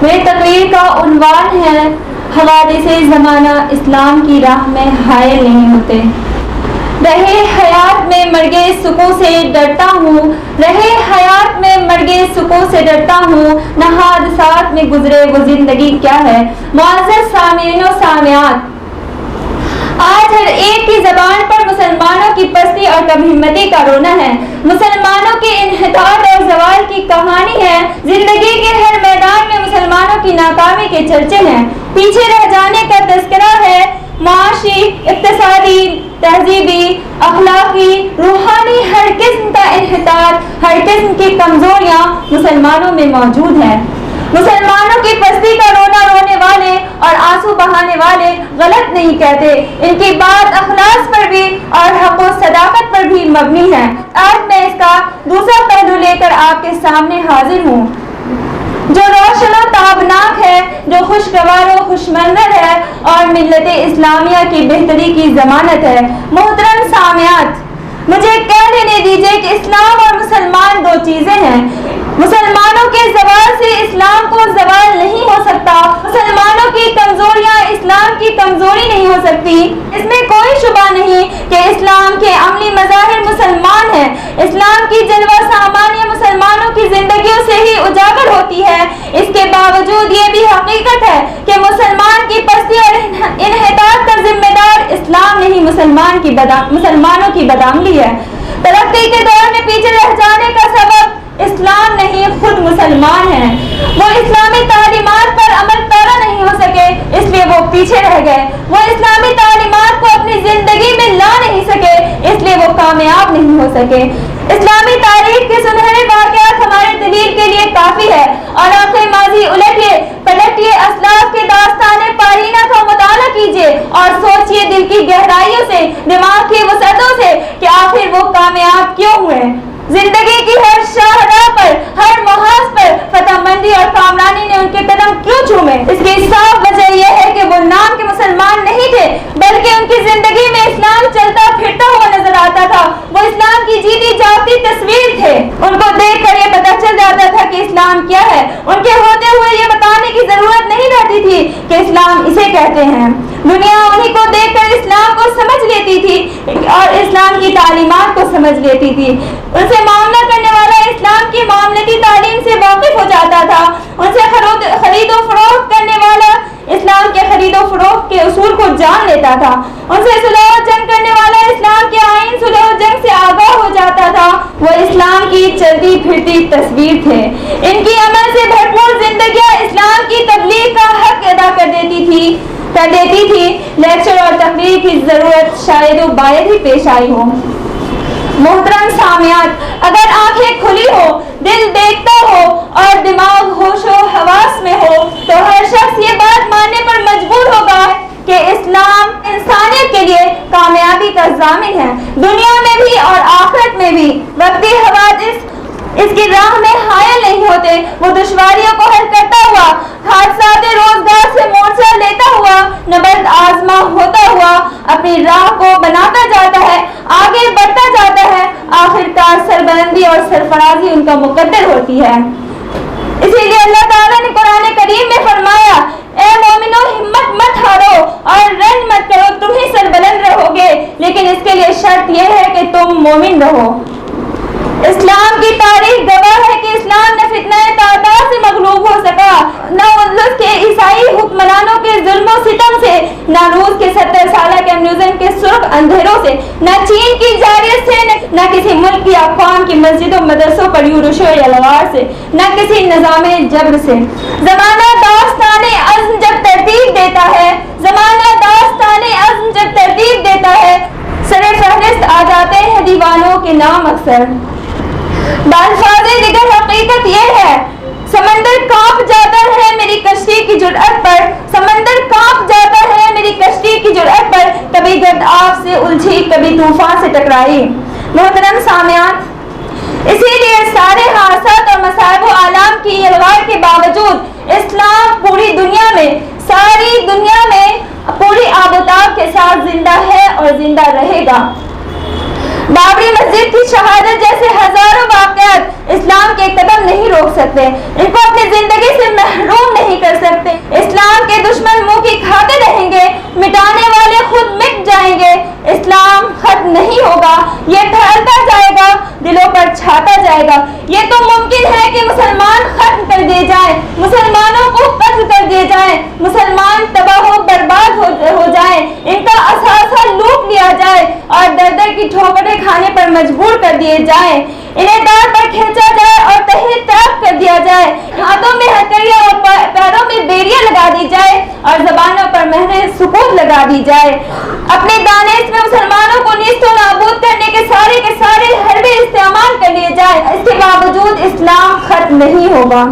میری تقریر کا عنوان ہے حوادث زمانہ اسلام کی راہ میں حائل نہیں ہوتے۔ رہے حیات میں مرگے سکوں سے ڈرتا ہوں، رہے حیات میں مرگے سکوں سے ڈرتا ہوں، نہ حادثات میں گزرے وہ زندگی کیا ہے۔ معزز سامعین و سامعات، آج ہر ایک کی زبان پر مسلمانوں کی پستی اور کم ہمتی کا رونا ہے، مسلمانوں کے انحطاط اور زوال کی کہانی ہے، زندگی کے ہر میدان میں مسلمانوں کی ناکامی کے چرچے ہیں، پیچھے رہ جانے کا تذکرہ ہے، معاشی، اقتصادی، تہذیبی، اخلاقی، روحانی ہر قسم کا انحطاط، ہر قسم کی کمزوریاں مسلمانوں میں موجود ہیں۔ مسلمانوں کی پستی کا رونا رونے والے اور آنسو بہانے والے غلط نہیں کہتے، ان کی بات اخلاص پر بھی اور حق و صداقت پر بھی مبنی ہے۔ آج میں اس کا دوسرا پہلو لے کر آپ کے سامنے حاضر ہوں، جو روشن و تابناک ہے، جو خوشگوار و خوش منظر ہے اور ملت اسلامیہ کی بہتری کی ضمانت ہے۔ محترم سامعات، مجھے کہہ لینے دیجیے کہ اسلام اور مسلمان دو چیزیں ہیں۔ مسلمانوں کے زوال سے اسلام کو زوال نہیں ہو سکتا، مسلمانوں کی کمزوریاں اسلام کی کمزوری نہیں ہو سکتی۔ اس میں کوئی شبہ نہیں کہ اسلام کے عملی مظاہر مسلمان ہیں، اسلام کی جلوہ سامانیہ مسلمانوں کی زندگیوں سے ہی اجاگر ہوتی ہے۔ اس کے باوجود یہ بھی حقیقت ہے کہ مسلمان کی پستی اور انحطاط کا ذمہ دار اسلام نہیں، مسلمانوں کی بدعملی ہے۔ ترقی کے دور میں پیچھے رہ جانے کا سبب اسلام نہیں، خود مسلمان ہیں۔ وہ اسلامی تعلیمات پر عمل پیرا نہیں ہو سکے، اس لیے وہ پیچھے رہ گئے۔ وہ اسلامی تعلیمات کو اپنی زندگی میں لا نہیں سکے، اس لیے وہ کامیاب نہیں ہو سکے۔ اسلامی تاریخ کے سنہرے واقعات ہمارے دلیل کے لیے کافی ہے، اور آنکھیں ماضی الٹیے پلٹیے، اسلاف کے داستان پارینہ کا مطالعہ کیجیے اور سوچیے دل کی گہرائیوں سے، دماغ کی وسعتوں سے کہ آخر وہ کامیاب کیوں ہوئے۔ زندگی کی ہر شاہراہ پر، ہر محاذ پر فتح مندی اور کامرانی نے ان کے قدم کیوں چومے؟ اس کی صاف وجہ یہ ہے کہ وہ نام کے مسلمان نہیں تھے، بلکہ ان کی زندگی میں اسلام چلتا پھرتا ہوا نظر آتا تھا۔ وہ اسلام کی جیتی جاگتی تصویر تھے، ان کو دیکھ کر یہ پتہ چل جاتا تھا کہ اسلام کیا ہے۔ ان کے ہوتے ہوئے یہ بتانے کی ضرورت نہیں رہتی تھی کہ اسلام اسے کہتے ہیں۔ دنیا انہی کو دیکھ کر اسلام کو سمجھ لیتی تھی اور اسلام کی تعلیمات کو سمجھ لیتی تھی۔ ان سے معاملہ کرنے والا اسلام کی معاملتی تعلیم سے واقف ہو جاتا تھا، ان سے خرید و فروخت کرنے والا اسلام کے خرید و فروخت کے اصول کو جان لیتا تھا، ان سے صلح و جنگ کرنے والا اسلام کے آئین صلح و جنگ سے آگاہ ہو جاتا تھا۔ وہ اسلام کی چلتی پھرتی تصویر تھے۔ ان کی عمل سے بھرپور زندگیاں اسلام کی تبلیغ کا حق ادا کر دیتی تھی۔ لیکچر اور تقریر کی ضرورت شاید و باید ہی پیش آئی ہو۔ محترم سامعات، اگر آنکھیں کھلی ہو، دل دیکھتا ہو اور دماغ ہوش و حواس میں ہو تو ہر شخص یہ بات ماننے پر مجبور ہوگا کہ اسلام انسانیت کے لیے کامیابی کا ضامن ہے، دنیا میں بھی اور آخرت میں بھی۔ وقتی حوادث اس کی راہ میں حائل نہیں ہوتے، وہ دشواریوں کو حل کرتا ہوا، حادثات روزگار سے مورچہ لیتا ہوا، نبرد آزما ہوتا ہوا اپنی راہ کو بناتا جاتا ہے، آگے بڑھتا جاتا ہے، آخرکار سربلندی اور سرفرازی ان کا مقدر ہوتی ہے۔ اسی لیے اللہ تعالیٰ نے قرآن کریم میں فرمایا، اے مومنو ہمت مت ہارو اور رنج مت کرو، تم ہی سربلند رہو گے، لیکن اس کے لیے شرط یہ ہے کہ تم مومن رہو۔ اسلام کی تاریخ گواہ ہے کہ اسلام نہ فتنہ تعداد سے مغلوب ہو سکا، نہ اندلس کے عیسائی حکمرانوں کے ظلم و ستم سے، نہ روس کے 70 سالہ کمیونزم کے سرخ اندھیروں سے، نہ چین کی جارحیت سے، نہ کسی ملک کی اقوام کی مسجدوں مدرسوں پر یورش و یلغار سے، نہ کسی نظام جبر سے۔ زمانہ داستان عزم جب ترتیب دیتا ہے، زمانہ داستان عزم جب ترتیب دیتا ہے، سر فہرست آ جاتے ہیں دیوانوں کے نام اکثر۔ بالفاظ دیگر حقیقت یہ ہے، سمندر کانپ جاتا ہے میری کشتی کی جرأت پر، سمندر کانپ جاتا ہے میری کشتی کی جرأت پر، کبھی گرد آب سے الجھی، کبھی طوفان سے ٹکرائی۔ محترم سامعات، اسی لیے سارے حادثات اور مصائب و آلام کی یلغار کے باوجود اسلام پوری دنیا میں، ساری دنیا میں پوری آب و تاب کے ساتھ زندہ ہے اور زندہ رہے گا۔ بابری مسجد کی شہادت جیسے ہزاروں واقعات اسلام کے قدم نہیں روک سکتے، ان کو اپنی زندگی سے محروم نہیں کنکر کی ٹھوکریں کھانے پر مجبور کر دیے جائیں، انہیں دار پر کھینچا جائے اور تہی طرف کر دیا جائے، ہاتھوں میں ہتھیلیاں اور پیروں میں بیڑیاں لگا دی جائے اور زبانوں پر مہریں سکوت لگا دی جائے۔ اپنے دانش میں مسلمانوں کو نیست و نابود کرنے کے سارے حربے استعمال کر لیے جائے، اس کے باوجود اسلام ختم نہیں ہوگا۔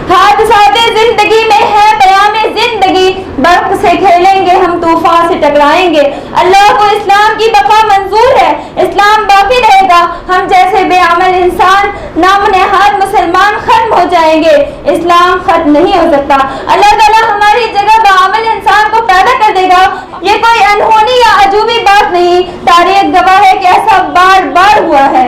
حادثات زندگی میں ہے پیام زندگی، برق سے کھیلیں گے ہم طوفان سے ٹکرائیں گے، اللہ کو اسلام کی بقا منظور ہے، اسلام باقی رہے گا، ہم جیسے بے عمل انسان نام نہاد مسلمان ختم ہو جائیں گے، اسلام ختم نہیں ہو سکتا۔ اللہ تعالیٰ ہماری جگہ بعمل انسان کو پیدا کر دے گا، یہ کوئی انہونی یا عجوبی بات نہیں، تاریخ گواہ ہے کہ ایسا بار بار ہوا ہے،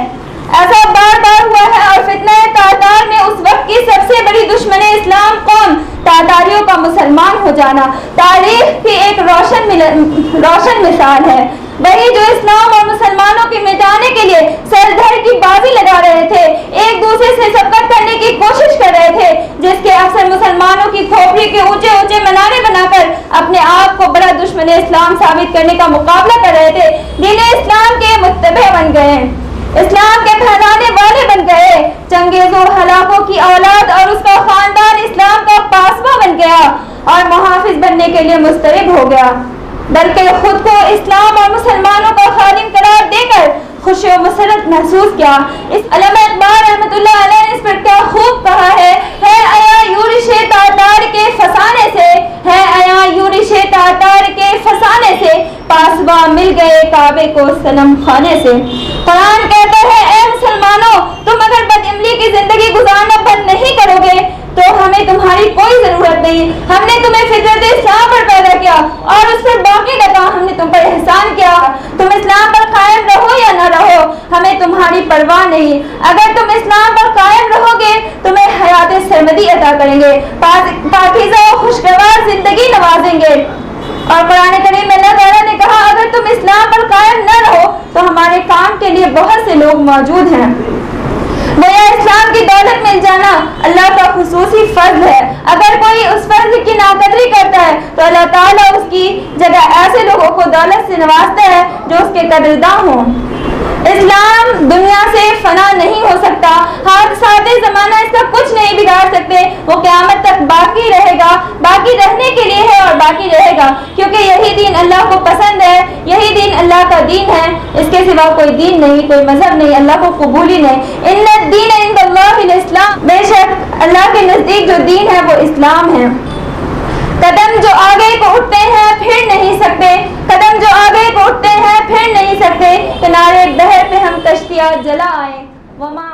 اور فتنہ تاتار میں اس وقت کی سب سے بڑی دشمن اسلام قوم تاتاریوں کا مسلمان ہو جانا تاریخ کی ایک روشن مثال ہے۔ وہی جو اسلام اور مسلمانوں کے مٹانے کے لیے سر دھڑ کی بازی لگا رہے تھے، ایک دوسرے سے سبقت کرنے کی کوشش کر رہے تھے، جس کے اکثر مسلمانوں کی کھوپڑی کے اونچے منارے بنا کر اپنے آپ کو بڑا دشمن اسلام ثابت کرنے کا مقابلہ کر رہے تھے، دین اسلام کے متبع بن گئے، اسلام کے پھیلانے والے بن گئے، چنگیز و ہلاکوں کی اولاد اور اس کا خاندان اسلام کا پاسباں بن گیا اور محافظ بننے کے لیے مسترب ہو گیا، بلکہ خود کو اسلام اور مسلمانوں کا خادم قرار دے کر خوشی و مسرت محسوس کیا۔ اس علامہ اقبال رحمۃ اللہ علیہ نے اس پر کیا خوب کہا ہے آیا یورش تاتار کے فسانے سے، ہے آیا یورش تاتار کے فسانے سے، پاسباں مل گئے کعبے کو صنم خانے سے۔ قرآن کہتا ہے اے مسلمانوں، تم اگر بدعملی کی زندگی گزارنا بند نہیں کرو گے تو ہمیں تمہاری کوئی ضرورت نہیں، ہم نے تمہیں فطرت اسلام پر پیدا کیا اور اس پر باقی رکھا، ہم نے تم پر احسان کیا، تم اسلام پر قائم رہو یا نہ رہو ہمیں تمہاری پرواہ نہیں، اگر تم اسلام پر قائم رہو گے تمہیں حیات سرمدی عطا کریں گے، پاکیزہ و خوشگوار زندگی نوازیں گے۔ اور قرآن کریم میں اللہ تعالیٰ نے کہا اگر تم اسلام پر قائم نہ رہو تو ہمارے کام کے لیے بہت سے لوگ موجود ہیں۔ گویا اسلام کی دولت مل جانا اللہ کا خصوصی فضل ہے، اگر کوئی اس فضل کی ناقدری کرتا ہے تو اللہ تعالیٰ اس کی جگہ ایسے لوگوں کو دولت سے نوازتا ہے جو اس کے قدرداں ہوں۔ اسلام دنیا سے فنا نہیں ہو سکتا، حادثات زمانہ اس کا کچھ نہیں بگاڑ سکتے، وہ قیامت تک باقی رہے گا، باقی رہنے کے لیے ہے اور باقی رہے گا، کیونکہ یہی دین اللہ کو پسند ہے، یہی دین اللہ کا دین ہے، اس کے سوا کوئی دین نہیں، کوئی مذہب نہیں، اللہ کو قبول ہی نہیں۔ ان الدین عند اللہ الاسلام، بے شک اللہ کے نزدیک جو دین ہے وہ اسلام ہے۔ قدم جو آگے کو اٹھتے ہیں پھر نہیں سکتے، قدم جو آگے کو اٹھتے ہیں پھر نہیں سکتے، کنارے بحر پہ ہم کشتیاں جلا آئے، وما